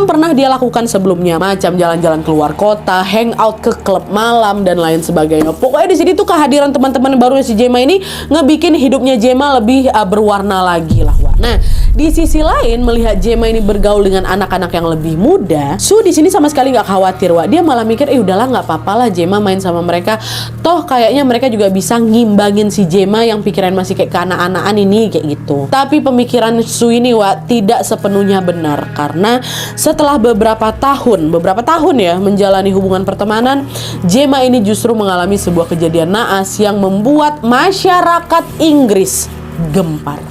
pernah dia lakukan sebelumnya, macam jalan-jalan keluar kota, hangout ke klub malam dan lain sebagainya. Pokoknya di sini tuh kehadiran teman-teman barunya si Jema ini ngebikin hidupnya Jema lebih berwarna lagi lah, Wak. Nah, di sisi lain melihat Jema ini bergaul dengan anak-anak yang lebih muda, Su di sini sama sekali nggak khawatir, Wak. Dia malah mikir, udahlah nggak apa-apa lah Jema main sama mereka. Toh kayaknya mereka juga bisa ngimbangin si Jema yang pikiran masih kayak keanak-anakan ini kayak gitu. Tapi pemikiran Su ini, Wak, tidak sepenuhnya benar karena setelah beberapa tahun ya menjalani hubungan pertemanan, Jema ini justru mengalami sebuah kejadian naas yang membuat masyarakat Inggris gempar.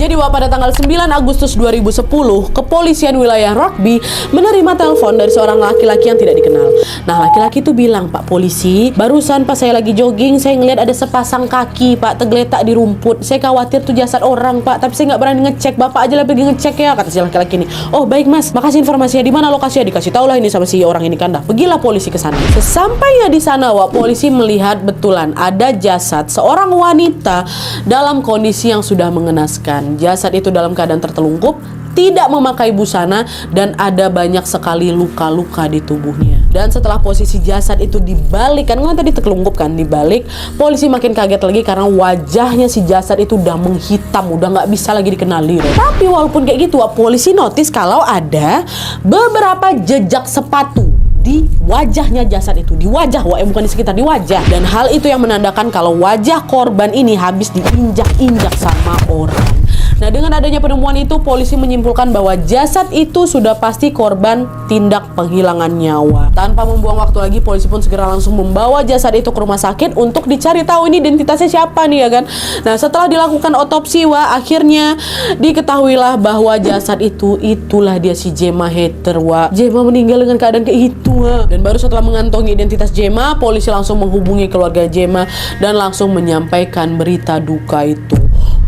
Jadi pada tanggal 9 Agustus 2010, kepolisian wilayah Rugby menerima telepon dari seorang laki-laki yang tidak dikenal. Nah, laki-laki itu bilang, "Pak polisi, barusan pas saya lagi jogging, saya ngeliat ada sepasang kaki, Pak, tergeletak di rumput. Saya khawatir tuh jasad orang, Pak, tapi saya nggak berani ngecek. Bapak aja lah pergi ngecek ya," kata si laki-laki ini. "Oh, baik Mas, makasih informasinya. Di mana lokasinya?" Dikasih tahu lah ini sama si orang ini kan dah. Pergilah polisi ke sana. Sesampainya di sana, Wak, polisi melihat betulan ada jasad seorang wanita dalam kondisi yang sudah mengenaskan. Jasad itu dalam keadaan tertelungkup, tidak memakai busana, dan ada banyak sekali luka-luka di tubuhnya. Dan setelah posisi jasad itu dibalik, kan tadi terkelungkup kan, dibalik, polisi makin kaget lagi karena wajahnya si jasad itu udah menghitam, udah nggak bisa lagi dikenali. Tapi walaupun kayak gitu, polisi notice kalau ada beberapa jejak sepatu di wajahnya jasad itu, di wajah, bukan di sekitar, di wajah. Dan hal itu yang menandakan kalau wajah korban ini habis diinjak-injak sama orang. Nah, dengan adanya penemuan itu, polisi menyimpulkan bahwa jasad itu sudah pasti korban tindak penghilangan nyawa. Tanpa membuang waktu lagi, polisi pun segera langsung membawa jasad itu ke rumah sakit untuk dicari tahu ini identitasnya siapa nih ya kan. Nah, setelah dilakukan otopsi, akhirnya diketahuilah bahwa jasad itulah dia si Jema Heather, Jema meninggal dengan keadaan kayak gitu, Dan baru setelah mengantongi identitas Jema, polisi langsung menghubungi keluarga Jema dan langsung menyampaikan berita duka itu.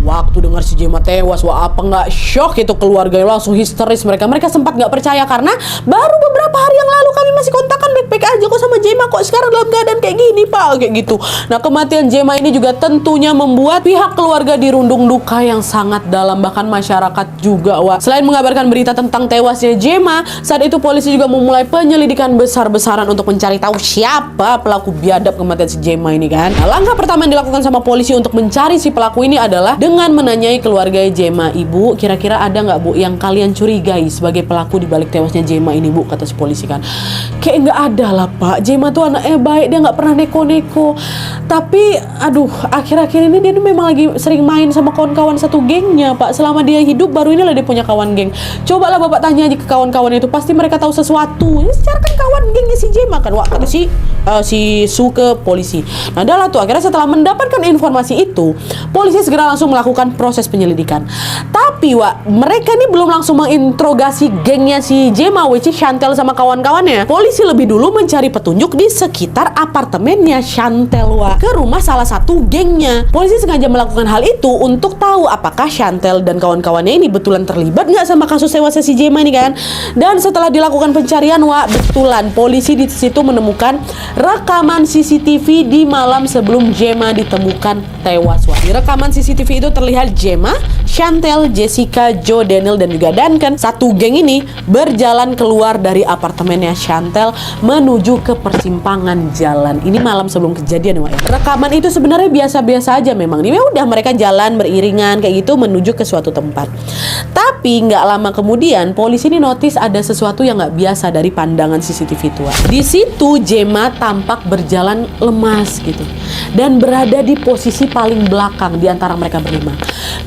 Waktu dengar si Jema tewas, apa nggak shock itu keluarga, langsung histeris mereka sempat nggak percaya karena baru beberapa hari yang lalu kami masih kontakan baik-baik aja kok sama Jema, kok sekarang dalam keadaan kayak gini, Pak, kayak gitu. Nah, kematian Jema ini juga tentunya membuat pihak keluarga dirundung duka yang sangat dalam, bahkan masyarakat juga, Selain mengabarkan berita tentang tewasnya Jema, saat itu polisi juga memulai penyelidikan besar-besaran untuk mencari tahu siapa pelaku biadab kematian si Jema ini kan. Nah, langkah pertama yang dilakukan sama polisi untuk mencari si pelaku ini adalah dengan menanyai keluarga Jema. "Ibu, kira-kira ada nggak, Bu, yang kalian curigai sebagai pelaku di balik tewasnya Jema ini, Bu?" kata si polisi kan. "Kayak nggak ada lah, Pak. Jema tuh anaknya baik, dia nggak pernah neko-neko. Tapi, akhir-akhir ini dia tuh memang lagi sering main sama kawan-kawan satu gengnya, Pak. Selama dia hidup, baru inilah dia punya kawan geng. Cobalah Bapak tanya aja ke kawan-kawan itu, pasti mereka tahu sesuatu. Ini secara kan kawan gengnya si Jema kan, kata si Su ke polisi. Nah, adalah tuh akhirnya setelah mendapatkan informasi itu, polisi segera langsung melakukan proses penyelidikan. Tapi mereka ini belum langsung menginterogasi gengnya si Jema, which is Chantel sama kawan-kawannya. Polisi lebih dulu mencari petunjuk di sekitar apartemennya Chantel, ke rumah salah satu gengnya. Polisi sengaja melakukan hal itu untuk tahu apakah Chantel dan kawan-kawannya ini betulan terlibat nggak sama kasus tewasnya si Jema ini kan. Dan setelah dilakukan pencarian, betulan polisi di situ menemukan rekaman CCTV di malam sebelum Jema ditemukan tewas. Di rekaman CCTV itu terlihat Jema, Chantel, Jessica, Joe, Daniel, dan juga Duncan, satu geng ini berjalan keluar dari apartemennya Chantel menuju ke persimpangan jalan. Ini malam sebelum kejadian, Rekaman itu sebenarnya biasa-biasa aja memang. Ini udah mereka jalan beriringan kayak gitu menuju ke suatu tempat. Tapi nggak lama kemudian polisi ini notice ada sesuatu yang nggak biasa dari pandangan CCTV itu. Di situ Jema tampak berjalan lemas gitu dan berada di posisi paling belakang di antara mereka berlima.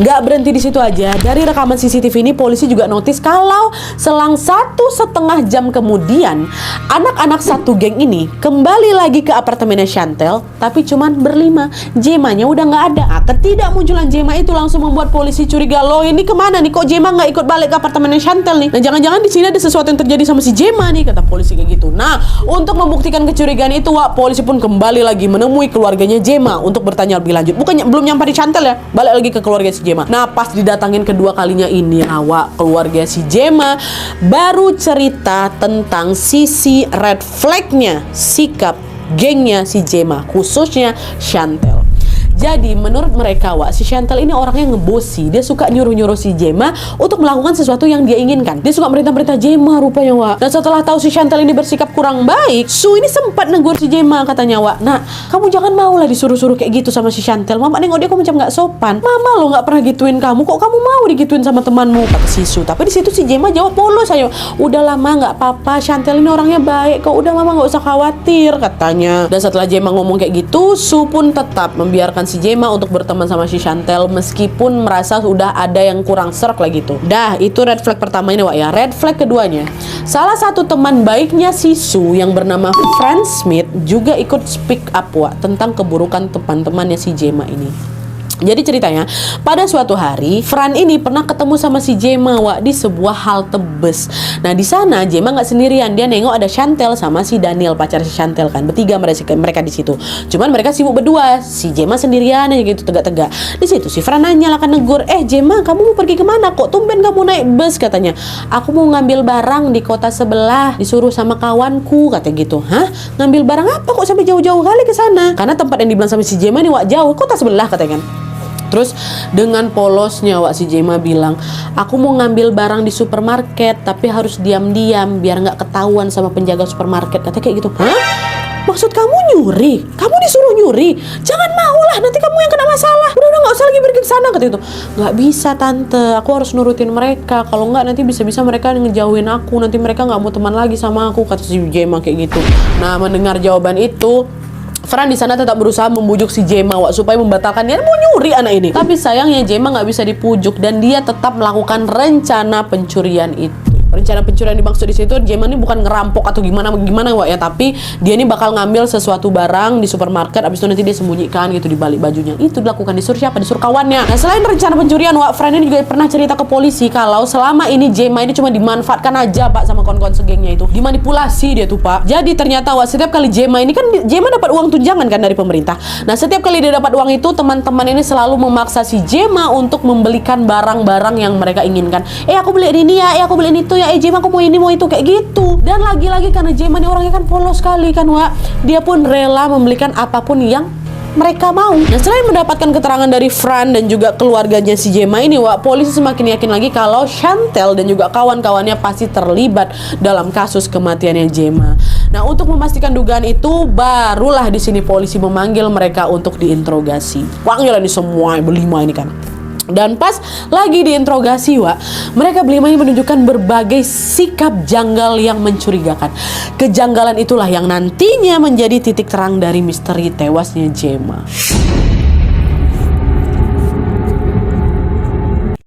Nggak berhenti di situ aja. Dari rekaman CCTV ini polisi juga notice kalau selang 1,5 jam kemudian anak-anak satu geng ini kembali lagi ke apartemennya Chantel, tapi cuman berlima. Jemanya udah nggak ada. Ketidakmunculan Jema itu langsung membuat polisi curiga, loh ini kemana nih, kok Jema nggak ikut balik ke apartemennya Chantel nih? Nah, jangan-jangan di sini ada sesuatu yang terjadi sama si Jema nih, kata polisi kayak gitu. Nah, untuk membuktikan kecurigaan itu, polisi pun kembali lagi menemui keluarganya Jema untuk bertanya lebih lanjut. Bukannya belum nyampe di Chantel ya, balik lagi ke keluarga si Jema. Nah, pas didatangin kedua kalinya ini, keluarga si Jema baru cerita tentang sisi red flagnya sikap gengnya si Jema, khususnya Chantel. Jadi menurut mereka, Wak, si Chantel ini orangnya ngebosi. Dia suka nyuruh-nyuruh si Gemma untuk melakukan sesuatu yang dia inginkan. Dia suka merintah-merintah Gemma rupanya, Wak. Dan setelah tahu si Chantel ini bersikap kurang baik, Su ini sempat negur si Gemma, katanya, Wak, "Nah, kamu jangan maulah disuruh-suruh kayak gitu sama si Chantel. Mama nengok dia kok macam gak sopan. Mama lo gak pernah gituin kamu, kok kamu mau digituin sama temanmu?" kata si Su. Tapi di situ si Gemma jawab polos aja, "Udah lama gak apa-apa, Chantel ini orangnya baik kok. Udah Mama gak usah khawatir," katanya. Dan setelah Gemma ngomong kayak gitu, Su pun tetap membiarkan si Gemma untuk berteman sama si Chantel meskipun merasa sudah ada yang kurang serk lah gitu. Dah, itu red flag pertama ini, Wak, ya. Red flag keduanya, salah satu teman baiknya si Su yang bernama Fran Smith juga ikut speak up, Wak, tentang keburukan teman-temannya si Gemma ini. Jadi ceritanya, pada suatu hari Fran ini pernah ketemu sama si Gemma, Wak, di sebuah halte bus. Nah, di sana Gemma nggak sendirian, dia nengok ada Chantel sama si Daniel, pacar si Chantel kan. Bertiga mereka di situ. Cuman mereka sibuk berdua, si Gemma sendirian aja gitu tegak-tegak. Di situ si Fran nanya lah, kan negur, Gemma, kamu mau pergi kemana? Kok tumben kamu naik bus?" katanya. "Aku mau ngambil barang di kota sebelah, disuruh sama kawanku," kata gitu. "Hah? Ngambil barang apa kok sampai jauh-jauh kali ke sana?" Karena tempat yang dibilang sama si Gemma ini, Wak, jauh, kota sebelah katanya kan. Terus dengan polosnya, Wak, si Gemma bilang, "Aku mau ngambil barang di supermarket, tapi harus diam-diam biar nggak ketahuan sama penjaga supermarket," katanya kayak gitu. "Hah? Maksud kamu nyuri? Kamu disuruh nyuri? Jangan mau lah, nanti kamu yang kena masalah. Udah nggak usah lagi pergi ke sana," kata itu. "Nggak bisa, Tante. Aku harus nurutin mereka. Kalau nggak nanti bisa-bisa mereka ngejauhin aku. Nanti mereka nggak mau teman lagi sama aku," kata si Gemma kayak gitu. Nah, mendengar jawaban itu, Fran di sana tetap berusaha membujuk si Gemma, Wak, supaya membatalkan, dia mau nyuri anak ini. Tapi sayangnya Gemma nggak bisa dipujuk dan dia tetap melakukan rencana pencurian itu. Rencana pencurian dimaksud di situ, Gemma ini bukan ngerampok atau gimana, Wak, ya, tapi dia ini bakal ngambil sesuatu barang di supermarket, abis itu nanti dia sembunyikan gitu di balik bajunya. Itu dilakukan, disuruh siapa? Disuruh kawannya. Nah, selain rencana pencurian, Wak, Fran ini juga pernah cerita ke polisi kalau selama ini Gemma ini cuma dimanfaatkan aja, Pak, sama kawan-kawan segengnya itu. Dimanipulasi dia tuh, Pak. Jadi ternyata, Wak, setiap kali Gemma ini kan, Gemma dapat uang tunjangan kan dari pemerintah. Nah, setiap kali dia dapat uang itu, teman-teman ini selalu memaksa si Gemma untuk membelikan barang-barang yang mereka inginkan. Aku beli ini ya, aku beli itu ya, Gemma aku mau ini mau itu, kayak gitu. Dan lagi-lagi karena Gemma ini orangnya kan polos sekali kan, Wak, dia pun rela membelikan apapun yang mereka mau. Nah, selain mendapatkan keterangan dari Fran dan juga keluarganya si Gemma ini, Wak, polisi semakin yakin lagi kalau Chantel dan juga kawan-kawannya pasti terlibat dalam kasus kematiannya Gemma. Nah, untuk memastikan dugaan itu, barulah di sini polisi memanggil mereka untuk diinterogasi. Panggil ini semua berlima ini kan. Dan pas lagi diinterogasi, Wak, mereka berlima ini menunjukkan berbagai sikap janggal yang mencurigakan. Kejanggalan itulah yang nantinya menjadi titik terang dari misteri tewasnya Gemma.